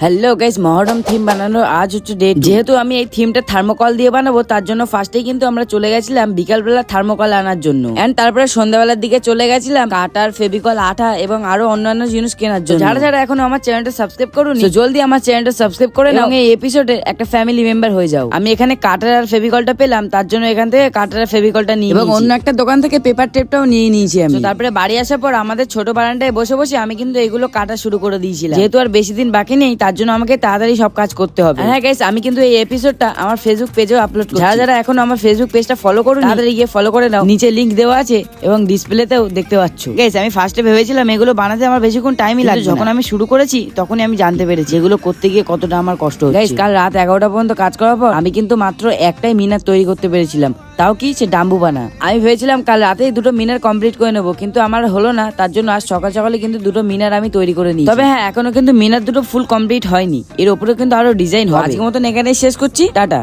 Hello guys, Muharram theme বানানোর আজ হচ্ছে ডেট। যেহেতু আমি এই থিমটা থার্মোকল দিয়ে বানাবো, তার জন্য ফার্স্টেই কিন্তু আমরা চলে গেছিলাম বিকালবেলা থার্মোকল আনার জন্য, এন্ড তারপরে সন্ধ্যাবেলার দিকে চলে গেছিলাম কাটার, ফেভিকল, আঠা এবং আরো অন্যান্য জিনিস কেনার জন্য। যারা যারা এখনো আমার চ্যানেলটা সাবস্ক্রাইব করুনি, জলদি আমার চ্যানেলটা সাবস্ক্রাইব করে নাও, এই এপিসোডে একটা ফ্যামিলি মেম্বার হয়ে যাও। আমি এখানে কাটার আর ফেভিকলটা পেলাম, তার জন্য এখান থেকে কাটার আর ফেভিকলটা নিয়ে এবং অন্য একটা দোকান থেকে পেপার টেপটাও নিয়ে নিয়েছি আমি। তারপরে বাড়ি আসার পর আমাদের ছোট বারান্দায় বসে বসে আমি কিন্তু এগুলো কাটা শুরু করে দিয়েছিলাম। যেহেতু আর বেশি দিন বাকি নেই, তার জন্য আমাকে তাড়াতাড়ি সব কাজ করতে হবে। হ্যাঁ গাইস, আমি কিন্তু এই এপিসোডটা আমার ফেসবুক পেজেও আপলোড করছি। যারা যারা এখন আমার ফেসবুক পেজটা ফলো করুন, তাড়াতাড়ি গিয়ে ফলো করে নাও, নিচে লিংক দেওয়া আছে এবং ডিসপ্লেতেও দেখতে পাচ্ছ। গাইস, আমি ফার্স্টে ভেবেছিলাম এগুলো বানাতে আমার বেশিক্ষণ টাইমই লাগবে, যখন আমি শুরু করেছি তখনই আমি জানতে পেরেছি এগুলো করতে গিয়ে কতটা আমার কষ্ট হচ্ছে। গাইস, কাল রাত 11টা পর্যন্ত কাজ করার পর আমি কিন্তু মাত্র একটাই মিনার তৈরি করতে পেরেছিলাম, তাও কি সে ডাম্বু বানা। আমি ভেবেছিলাম কাল রাতেই দুটো মিনার কমপ্লিট করে নেবো, কিন্তু আমার হলো না। তার জন্য আজ সকাল সকালে কিন্তু দুটো মিনার আমি তৈরি করে নিই। তবে হ্যাঁ, এখনো কিন্তু মিনার দুটো ফুল কমপ্লিট হয়নি, এর উপরে কিন্তু আরো ডিজাইন হবে। আজকের মতন এখানেই শেষ করছি, টাটা।